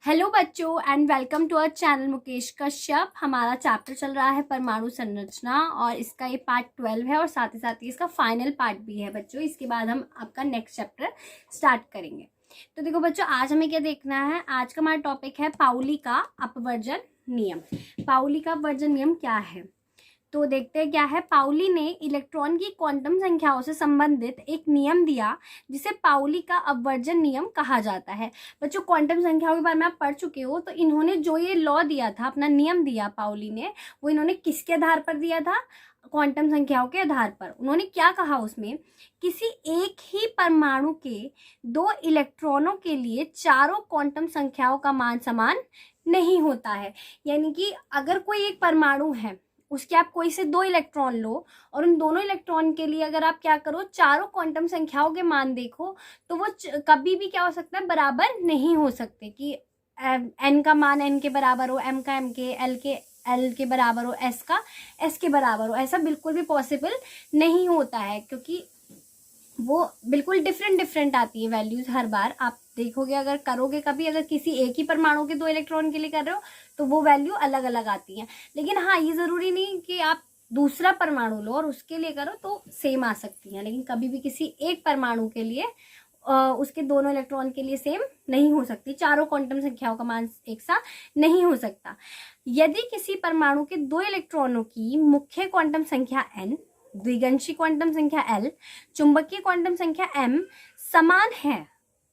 Hello बच्चों and welcome to our channel Mukesh Kashyap. हमारा chapter चल रहा है परमाणु संरचना और इसका ये पार्ट 12 है और साथ ही इसका फाइनल पार्ट भी है बच्चों। इसके बाद हम आपका नेक्स्ट चैप्टर स्टार्ट करेंगे। तो देखो बच्चों, आज हमें क्या देखना है। आज का हमारा टॉपिक है पाउली का अपवर्जन नियम। पाउली का अपवर्जन नियम क्या है तो देखते हैं क्या है। पाउली ने इलेक्ट्रॉन की क्वांटम संख्याओं से संबंधित एक नियम दिया जिसे पाउली का अपवर्जन नियम कहा जाता है। बच्चों, क्वांटम संख्याओं के बारे में आप पढ़ चुके हो, तो इन्होंने जो ये लॉ दिया था, अपना नियम दिया पाउली ने, वो इन्होंने किसके आधार पर दिया था? क्वांटम संख्याओं के आधार पर। उन्होंने क्या कहा उसमें, किसी एक ही परमाणु के दो इलेक्ट्रॉनों के लिए चारों क्वांटम संख्याओं का मान समान नहीं होता है। यानी कि अगर कोई एक परमाणु है, उसके आप कोई से दो इलेक्ट्रॉन लो और उन दोनों इलेक्ट्रॉन के लिए अगर आप क्या करो, चारों क्वांटम संख्याओं के मान देखो, तो वो कभी भी क्या हो सकता है, बराबर नहीं हो सकते। कि एन का मान एन के बराबर हो, एम का एम के, एल के बराबर हो, एस का एस के बराबर हो, ऐसा बिल्कुल भी पॉसिबल नहीं होता है, क्योंकि वो बिल्कुल डिफरेंट आती है वैल्यूज हर बार। आप देखोगे, अगर करोगे कभी, अगर किसी एक ही परमाणु के दो इलेक्ट्रॉन के लिए कर रहे हो तो वो वैल्यू अलग अलग आती है। लेकिन हाँ, ये जरूरी नहीं कि आप दूसरा परमाणु लो और उसके लिए करो तो सेम आ सकती है, लेकिन कभी भी किसी एक परमाणु के लिए उसके दोनों इलेक्ट्रॉन के लिए सेम नहीं हो सकती। चारों क्वांटम संख्याओं का मान एक सा नहीं हो सकता। यदि किसी परमाणु के दो इलेक्ट्रॉनों की मुख्य क्वांटम संख्या n, द्विगंशी क्वांटम संख्या l, चुंबकीय क्वांटम संख्या m समान है,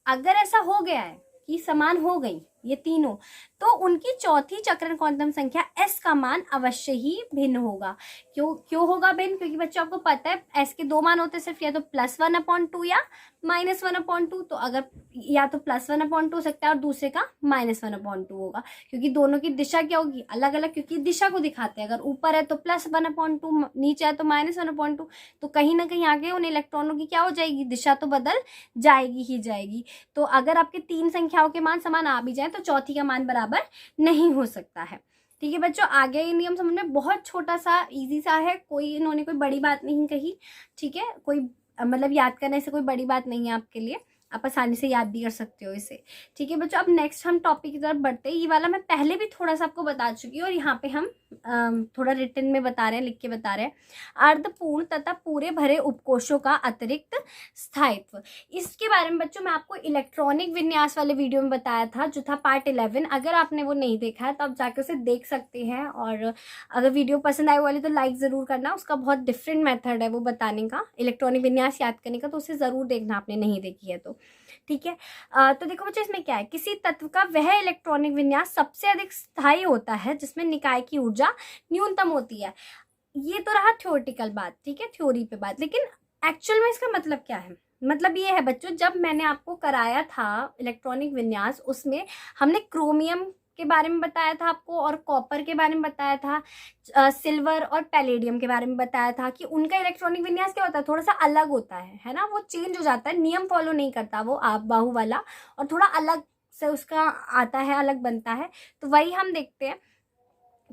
अगर ऐसा हो गया है कि समान हो गई ये तीनों, तो उनकी चौथी चक्रण क्वांटम संख्या s का मान अवश्य ही भिन्न होगा। क्यों होगा भिन्न? क्योंकि बच्चों आपको पता है s के दो मान होते हैं सिर्फ, या तो +1/2 या -1/2। तो अगर या तो +1/2 हो सकता है और दूसरे का -1/2 होगा, क्योंकि दोनों की दिशा क्या होगी, अलग अलग, क्योंकि दिशा को दिखाते हैं। अगर ऊपर है तो +1/2, नीचे है तो -1/2, तो कहीं ना कहीं आगे उन इलेक्ट्रॉनों की क्या हो जाएगी, दिशा तो बदल जाएगी ही जाएगी। तो अगर आपके तीन संख्याओं के मान समान आ भी जाए तो चौथी का मान बराबर नहीं हो सकता है। ठीक है बच्चों, आगे ये नियम समझ में बहुत छोटा सा इजी सा है, इन्होंने कोई बड़ी बात नहीं कही। ठीक है, कोई मतलब याद करने से कोई बड़ी बात नहीं है आपके लिए, आप आसानी से याद भी कर सकते हो इसे। ठीक है बच्चों, अब नेक्स्ट हम टॉपिक की तरफ बढ़ते हैं। ये वाला मैं पहले भी थोड़ा सा आपको बता चुकी हूँ और यहाँ पे हम थोड़ा रिटन में बता रहे हैं, लिख के बता रहे हैं। अर्धपूर्ण तथा पूरे भरे उपकोषों का अतिरिक्त स्थायित्व। इसके बारे में बच्चों मैं आपको इलेक्ट्रॉनिक विन्यास वाले वीडियो में बताया था, जो था पार्ट 11। अगर आपने वो नहीं देखा है तो आप जाके उसे देख सकते हैं। और अगर वीडियो पसंद आए वाली तो लाइक जरूर करना। उसका बहुत डिफरेंट मेथड है वो बताने का, इलेक्ट्रॉनिक विन्यास याद करने का, तो उसे जरूर देखना आपने नहीं देखी है तो। ठीक है, तो देखो बच्चों, इसमें क्या है, किसी तत्व का वह इलेक्ट्रॉनिक विन्यास सबसे अधिक स्थायी होता है जिसमें निकाय की ऊर्जा न्यूनतम होती है। ये तो रहा थ्योरेटिकल बात, ठीक है, थ्योरी पे बात। लेकिन एक्चुअल में इसका मतलब क्या है? मतलब ये है बच्चों, जब मैंने आपको कराया था इलेक्ट्रॉनिक विन्यास, उसमें हमने क्रोमियम के बारे में बताया था आपको, और कॉपर के बारे में बताया था, सिल्वर और पैलेडियम के बारे में बताया था कि उनका इलेक्ट्रॉनिक विन्यास क्या होता है, थोड़ा सा अलग होता है ना, वो चेंज हो जाता है, नियम फॉलो नहीं करता वो आप बाहु वाला, और थोड़ा अलग से उसका आता है, अलग बनता है। तो वही हम देखते हैं।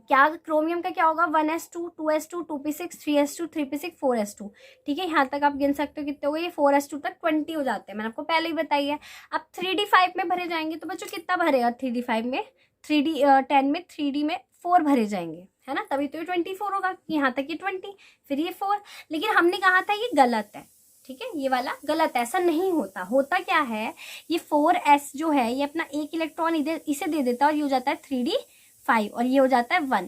क्या क्रोमियम का क्या होगा, 1s2, 2s2, 2p6, 3s2, 3p6, 4s2। ठीक है, यहाँ तक आप गिन सकते हो कितने हो गए, ये 4s2 तक 20 हो जाते हैं, मैंने आपको पहले ही बताई है। अब 3d5 में भरे जाएंगे तो बच्चों कितना भरेगा 3d5 में, 3d10 में 3d में 4 भरे जाएंगे, है ना, तभी तो ये 24 होगा। यहाँ तक ये 20, फिर ये 4। लेकिन हमने कहा था ये गलत है, ठीक है, ये वाला गलत है, ऐसा नहीं होता। होता क्या है, ये 4s जो है ये अपना एक इलेक्ट्रॉन इसे दे देता है और ये हो जाता है 3d5 और ये हो जाता है 1।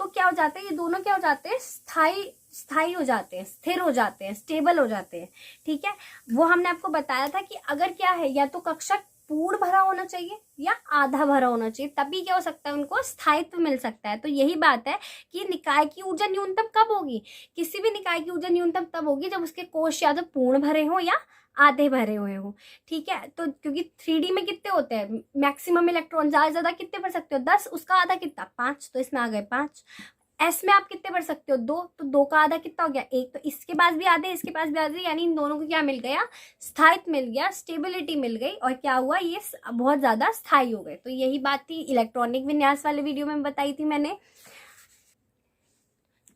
तो क्या हो जाता है, ये दोनों क्या हो जाते हैं, स्थाई हो जाते हैं, स्थिर हो जाते हैं, स्टेबल हो जाते हैं। ठीक है, वो हमने आपको बताया था कि अगर क्या है, या तो कक्षक पूर्ण भरा होना चाहिए या आधा भरा होना चाहिए, तभी क्या हो सकता है, उनको स्थायित्व मिल सकता है। तो यही बात है कि निकाय की ऊर्जा न्यूनतम कब होगी, किसी भी निकाय की ऊर्जा न्यूनतम तब होगी जब उसके कोश या तो पूर्ण भरे हो या आधे भरे हुए हो। ठीक है, तो क्योंकि 3D में कितने होते हैं मैक्सिमम इलेक्ट्रॉन, ज्यादा कितने भर सकते हो, 10, उसका आधा कितना, 5, तो इसमें आ गए 5। एस में आप कितने भर सकते हो, 2, तो 2 का आधा कितना हो गया, 1, तो इसके पास भी आधे, इसके पास भी आधे, यानी इन दोनों को क्या मिल गया, स्थायित्व मिल गया, स्टेबिलिटी मिल गई, और क्या हुआ, ये बहुत ज्यादा स्थायी हो गए। तो यही बात थी इलेक्ट्रॉनिक विन्यास वाले वीडियो में बताई थी मैंने।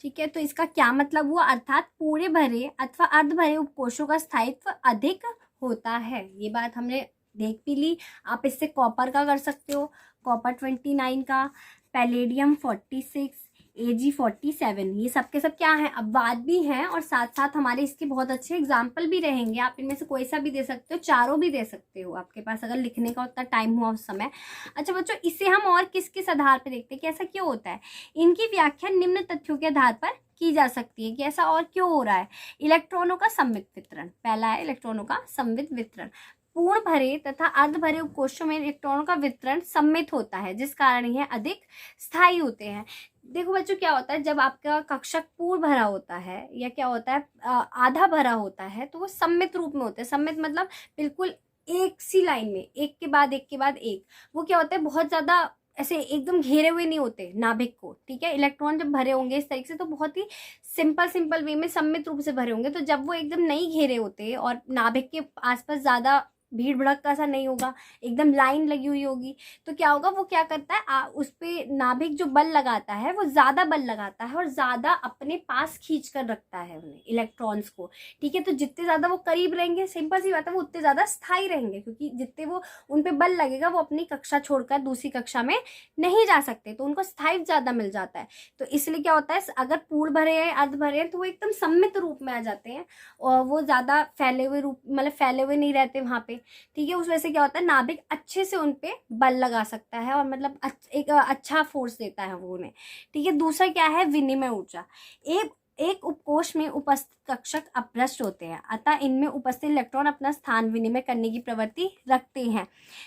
ठीक है, तो इसका क्या मतलब हुआ, अर्थात पूरे भरे अथवा अर्ध भरे उपकोषों का स्थायित्व अधिक होता है। ये बात हमने देख भी ली। आप इससे कॉपर का कर सकते हो, कॉपर 29 का, पैलेडियम 46, Ag47, ये सब के सब क्या है, अपवाद भी हैं और साथ साथ हमारे इसके बहुत अच्छे एग्जाम्पल भी रहेंगे। आप इनमें से कोई सा भी दे सकते हो, चारों भी दे सकते हो आपके पास अगर लिखने का उतना टाइम हुआ उस समय। अच्छा बच्चों, इसे हम और किस किस आधार पर देखते हैं कि ऐसा क्यों होता है। इनकी व्याख्या निम्न तथ्यों के आधार पर की जा सकती है कि ऐसा और क्यों हो रहा है। इलेक्ट्रॉनों का सममित वितरण, पहला है इलेक्ट्रॉनों का सममित वितरण। पूर्ण भरे तथा अर्ध भरे उपकोषों में इलेक्ट्रॉनों का वितरण सममित होता है, जिस कारण यह अधिक स्थायी होते हैं। देखो बच्चों, क्या होता है जब आपका कक्षक पूर्ण भरा होता है या क्या होता है आधा भरा होता है, तो वो सममित रूप में होते हैं। सममित मतलब बिल्कुल एक सी लाइन में, एक के बाद एक के बाद एक। वो क्या होता है, बहुत ज्यादा ऐसे एकदम घेरे हुए नहीं होते नाभिक को, ठीक है। इलेक्ट्रॉन जब भरे होंगे इस तरीके से तो बहुत ही सिंपल वे में सममित रूप से भरे होंगे। तो जब वो एकदम नहीं घेरे होते और नाभिक के आसपास ज्यादा भीड़ भड़क का सा नहीं होगा, एकदम लाइन लगी हुई होगी, तो क्या होगा, वो क्या करता है उस पे नाभिक जो बल लगाता है वो ज्यादा बल लगाता है और ज्यादा अपने पास खींच कर रखता है उन्हें, इलेक्ट्रॉन्स को, ठीक है। तो जितने ज्यादा वो करीब रहेंगे, सिंपल सी बात है, वो उतने ज्यादा स्थायी रहेंगे, क्योंकि जितने वो उन पे बल लगेगा वो अपनी कक्षा छोड़कर दूसरी कक्षा में नहीं जा सकते, तो उनको स्थायित्व ज्यादा मिल जाता है। तो इसलिए क्या होता है, अगर पूर्ण भरे हैं अर्ध भरे हैं तो वो एकदम सममित रूप में आ जाते हैं और वो ज्यादा फैले हुए रूप, मतलब फैले हुए नहीं रहते वहां पे, ठीक है। उस वजह से क्या होता है, नाभिक अच्छे से उन पे बल लगा सकता है और मतलब एक अच्छा फोर्स देता है वो उन्हें, ठीक है। दूसरा क्या है, विनिमय ऊर्जा। एक उपकोष में उपस्थित कक्षक अपभ्रष्ट होते हैं, अतः इनमें उपस्थित इलेक्ट्रॉन अपना स्थान विनिमय करने की प्रवृत्ति रखते हैं।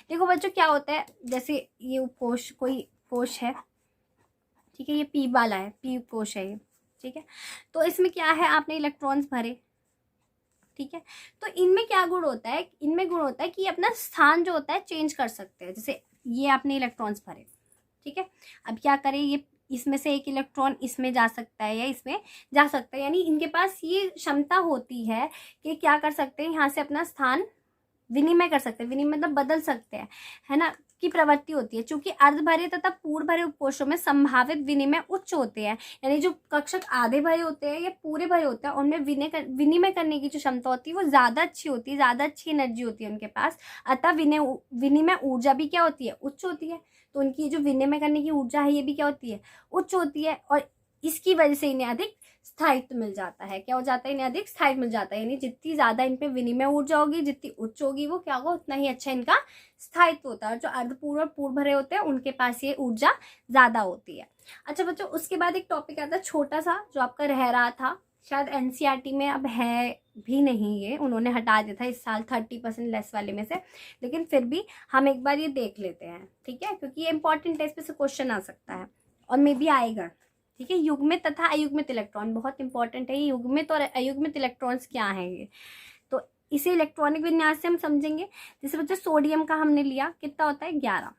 देखो बच्चों, क्या होता है, जैसे ये उपकोष कोई कोष है, ठीक है, ये पी वाला है, पी उपकोष है ये, ठीक है। तो इसमें क्या है, आपने इलेक्ट्रॉन्स भरे, ठीक है। तो इनमें क्या गुण होता है, इनमें गुण होता है कि अपना स्थान जो होता है चेंज कर सकते हैं। जैसे ये आपने इलेक्ट्रॉन्स भरे, ठीक है, अब क्या करें, ये इसमें से एक इलेक्ट्रॉन इसमें जा सकता है या इसमें जा सकता है, यानी इनके पास ये क्षमता होती है कि क्या कर सकते हैं, यहाँ से अपना स्थान विनिमय कर सकते हैं, विनिमय मतलब बदल सकते हैं, है ना, की प्रवृत्ति होती है। चूंकि अर्ध भरे तथा पूर्ण भरे उपकोषों में संभावित विनिमय उच्च होते हैं, यानी जो कक्षक आधे भरे होते हैं या पूरे भरे होते हैं उनमें विनिमय करने की जो क्षमता होती है वो ज्यादा अच्छी होती है, ज्यादा अच्छी एनर्जी होती है उनके पास, अतः विनिमय ऊर्जा भी क्या होती है, उच्च होती है। तो उनकी जो विनिमय करने की ऊर्जा है ये भी क्या होती है, उच्च होती है, और इसकी वजह से इन्हें अधिक स्थायित्व मिल जाता है। क्या हो जाता है, इन्हें अधिक स्थायित्व मिल जाता है, यानी जितनी ज्यादा इन पे विनिमय ऊर्जा होगी, जितनी उच्च होगी, वो क्या होगा, उतना ही अच्छा इनका स्थायित्व होता है। और जो अर्धपूर्ण और पूर्ण भरे होते हैं उनके पास ये ऊर्जा ज्यादा होती है। अच्छा बच्चों, उसके बाद एक टॉपिक आता है छोटा सा जो आपका रह रहा था, शायद एनसीईआरटी में अब है भी नहीं, ये उन्होंने हटा दिया था इस साल 30% लेस वाले में से, लेकिन फिर भी हम एक बार ये देख लेते हैं, ठीक है, क्योंकि ये इंपॉर्टेंट है, इस पे से क्वेश्चन आ सकता है और मे भी आएगा, ठीक है। युग्मित तथा अयुग्मित इलेक्ट्रॉन बहुत इंपॉर्टेंट है। युग्मित और अयुग्मित इलेक्ट्रॉन्स क्या हैं ये, तो इसे इलेक्ट्रॉनिक विन्यास से हम समझेंगे। जैसे बच्चों सोडियम का हमने लिया, कितना होता है 11,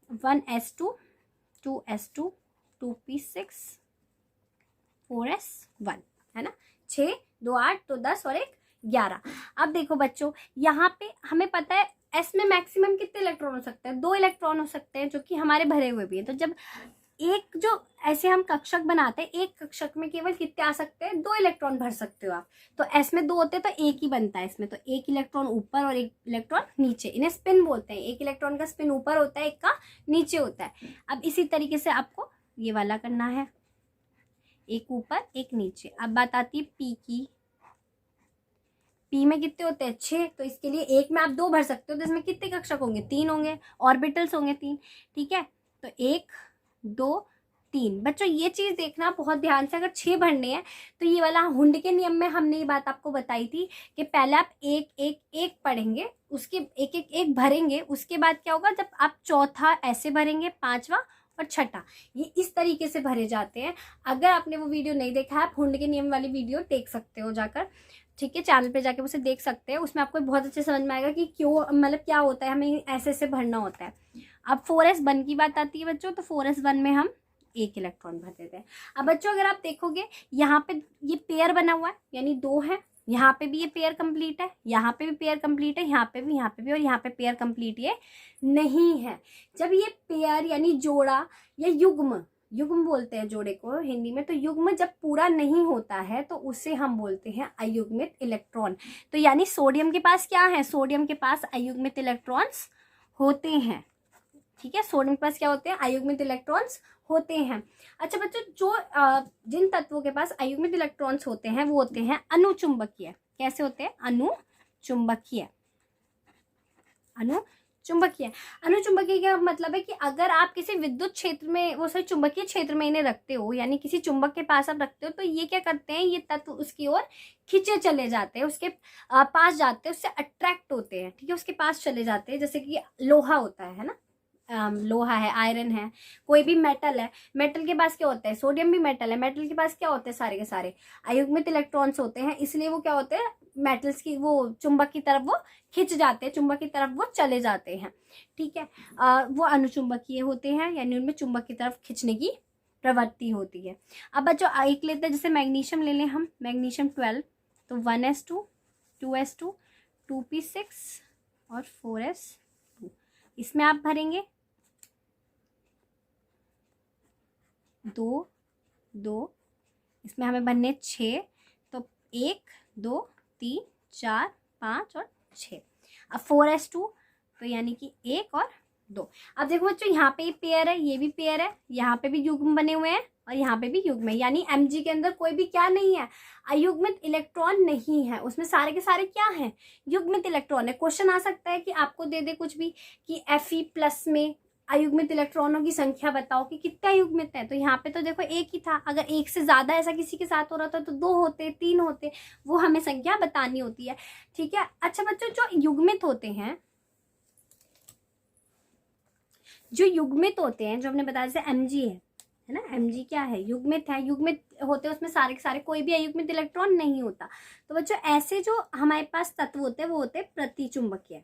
1s2 2s2 2p6 4s1, है ना, 6 2 8 2 10 और 1 11। अब देखो बच्चों, यहाँ पे हमें पता है एस में मैक्सिमम कितने इलेक्ट्रॉन हो सकते हैं, 2 इलेक्ट्रॉन हो सकते हैं, जो कि हमारे भरे हुए भी है। तो जब एक जो ऐसे हम कक्षक बनाते हैं, एक कक्षक में केवल कितने आ सकते हैं, 2 इलेक्ट्रॉन भर सकते हो आप। तो एस में 2 होते हैं तो एक ही बनता है इसमें, तो एक इलेक्ट्रॉन ऊपर और एक इलेक्ट्रॉन नीचे, इन्हें स्पिन बोलते हैं। एक इलेक्ट्रॉन का स्पिन ऊपर होता है, एक का नीचे होता है। अब इसी तरीके से आपको ये वाला करना है, एक ऊपर एक नीचे। अब बात आती है पी की, पी में कितने होते हैं 6, तो इसके लिए एक में आप 2 भर सकते हो, तो इसमें कितने कक्षक होंगे, 3 होंगे, ऑर्बिटल्स होंगे 3, ठीक है। तो 1 2 3। बच्चों ये चीज देखना बहुत ध्यान से, अगर 6 भरने हैं तो ये वाला हुंड के नियम में हमने ये बात आपको बताई थी कि पहले आप एक एक एक पढ़ेंगे, उसके एक एक एक भरेंगे, उसके बाद क्या होगा, जब आप चौथा ऐसे भरेंगे, पांचवा और छठा, ये इस तरीके से भरे जाते हैं। अगर आपने वो वीडियो नहीं देखा है, आप हुंड के नियम वाली वीडियो देख सकते हो जाकर, ठीक है, चैनल पे जाके उसे देख सकते हैं। उसमें आपको बहुत अच्छे समझ में आएगा कि क्यों, मतलब क्या होता है, हमें ऐसे ऐसे भरना होता है। अब 4s1 की बात आती है बच्चों, तो 4s1 में हम एक इलेक्ट्रॉन भर देते हैं। अब बच्चों अगर आप देखोगे यहाँ पे ये पेयर बना हुआ है, यानी 2 है, यहाँ पे भी ये पेयर कंप्लीट है, यहाँ पे भी पेयर कंप्लीट है, यहाँ पे भी, यहाँ पे भी, और यहाँ पे पेयर कंप्लीट ये नहीं है। जब ये पेयर यानी जोड़ा या युग्म युग्म बोलते हैं जोड़े को हिंदी में। तो युग्म जब पूरा नहीं होता है तो उसे हम बोलते हैं अयुग्मित इलेक्ट्रॉन। तो यानी सोडियम के पास क्या है, सोडियम के पास अयुग्मित इलेक्ट्रॉन्स होते हैं, ठीक है। सोडियम के पास क्या होते हैं, अयुग्मित इलेक्ट्रॉन्स होते हैं। अच्छा बच्चों, जो जिन तत्वों के पास अयुग्मित इलेक्ट्रॉन्स होते हैं वो होते हैं अनुचुंबकीय। कैसे होते हैं, अनुचुंबकीय। अनुचुंबकीय, अनुचुंबकीय का मतलब है कि अगर आप किसी विद्युत क्षेत्र में, वो सही चुंबकीय क्षेत्र में इन्हें रखते हो, यानी किसी चुंबक के पास आप रखते हो, तो ये क्या करते हैं, ये तत्व उसकी ओर खींचे चले जाते हैं, उसके पास जाते हैं, उससे अट्रैक्ट होते हैं, ठीक है, उसके पास चले जाते हैं। जैसे कि लोहा होता है ना, लोहा है, आयरन है, कोई भी मेटल है, मेटल के पास क्या होता है, सोडियम भी मेटल है, मेटल के पास क्या होते हैं, सारे के सारे अयुग्मित इलेक्ट्रॉन्स होते हैं, इसलिए वो क्या होते हैं, मेटल्स की वो चुंबक की तरफ वो खिंच जाते हैं, चुंबक की तरफ वो चले जाते हैं, ठीक है। वो अनुचुंबकीय होते हैं, यानी उनमें चुंबक की तरफ खींचने की प्रवृत्ति होती है। अब बच्चों एक लेते हैं, जैसे मैग्नीशियम ले लें हम, मैग्नीशियम 12, तो 1s2 2s2 2p6 और 4s2, इसमें आप भरेंगे 2 2, इसमें हमें बनने 6, तो 1 2 3 4 5 और 6। अब 4s2, तो यानी कि 1 और 2। अब देखो बच्चों, यहाँ पे पेयर है, ये भी पेयर है, यहाँ पे भी युग्म बने हुए हैं और यहाँ पे भी युग्म है, यानी Mg के अंदर कोई भी क्या नहीं है, अयुग्मित इलेक्ट्रॉन नहीं है, उसमें सारे के सारे क्या हैं, युग्मित इलेक्ट्रॉन है। क्वेश्चन आ सकता है कि आपको दे दे कुछ भी कि Fe+ में अयुग्मित इलेक्ट्रॉनों की संख्या बताओ कि कितने अयुग्मित है, तो यहाँ पे तो देखो एक ही था, अगर एक से ज्यादा ऐसा किसी के साथ हो रहा था तो 2 होते, 3 होते, वो हमें संख्या बतानी होती है, ठीक है। अच्छा बच्चों, जो युग्मित होते हैं, जो युग्मित होते हैं, जो हमने बताया जैसे Mg है ना, Mg क्या है, युग्मित है, युग्मित होते हैं उसमें सारे के सारे कोई भी अयुग्मित इलेक्ट्रॉन नहीं होता। तो बच्चों ऐसे जो हमारे पास तत्व होते हैं वो होते हैं प्रतिचुंबकीय,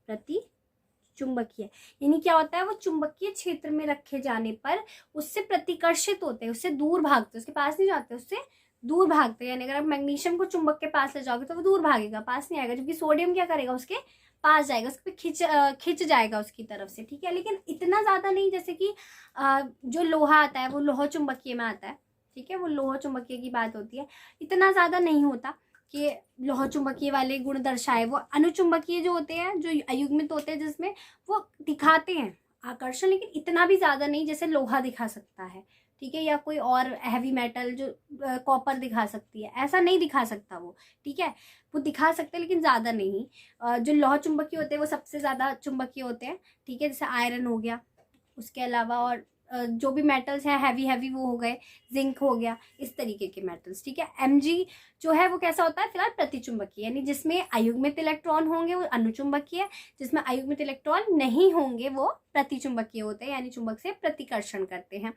प्रतिचुंबकीय, यानी क्या होता है, वो चुंबकीय क्षेत्र में रखे जाने पर उससे प्रतिकर्षित होते हैं, उससे दूर भागते, उसके पास नहीं जाते, उससे दूर भागते हैं। यानी अगर आप मैग्नीशियम को चुंबक के पास ले जाओगे तो वो दूर भागेगा, पास नहीं आएगा, जबकि सोडियम क्या करेगा, उसके पास जाएगा, उसके खिंच जाएगा उसकी तरफ से, ठीक है। लेकिन इतना ज्यादा नहीं, जैसे कि जो लोहा आता है वो लोहा चुंबकीय में आता है, ठीक है, वो लोहा चुंबकीय की बात होती है, इतना ज्यादा नहीं होता कि लोहा चुंबकीय वाले गुण दर्शाए। वो अनुचुंबकीय जो होते हैं, जो अयुग्मित होते हैं, जिसमें वो दिखाते हैं आकर्षण, लेकिन इतना भी ज्यादा नहीं जैसे लोहा दिखा सकता है, ठीक है, या कोई और हैवी मेटल जो कॉपर दिखा सकती है, ऐसा नहीं दिखा सकता वो, ठीक है, वो दिखा सकते हैं लेकिन ज्यादा नहीं। जो लोहा चुंबकीय होते हैं वो सबसे ज्यादा चुंबकीय होते हैं, ठीक है, जैसे आयरन हो गया, उसके अलावा और जो भी मेटल्स हैं हैवी वो हो गए, जिंक हो गया, इस तरीके के मेटल्स, ठीक है। Mg जो है वो कैसा होता है, फिलहाल प्रतिचुंबकीय, यानी जिसमें अयुग्मित इलेक्ट्रॉन होंगे वो अनुचुंबकीय, जिसमें अयुग्मित इलेक्ट्रॉन नहीं होंगे वो प्रतिचुंबकीय होते हैं, यानी चुंबक से प्रतिकर्षण करते हैं।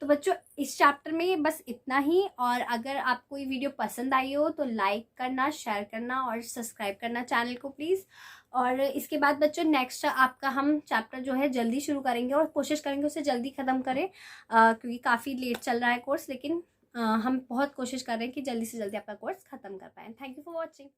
तो बच्चों इस चैप्टर में बस इतना ही, और अगर आपको ये वीडियो पसंद आई हो तो लाइक करना, शेयर करना और सब्सक्राइब करना चैनल को प्लीज़। और इसके बाद बच्चों नेक्स्ट आपका हम चैप्टर जो है जल्दी शुरू करेंगे और कोशिश करेंगे उसे जल्दी ख़त्म करें, क्योंकि काफ़ी लेट चल रहा है कोर्स, लेकिन हम बहुत कोशिश कर रहे हैं कि जल्दी से जल्दी आपका कोर्स ख़त्म कर पाएँ। Thank you for watching.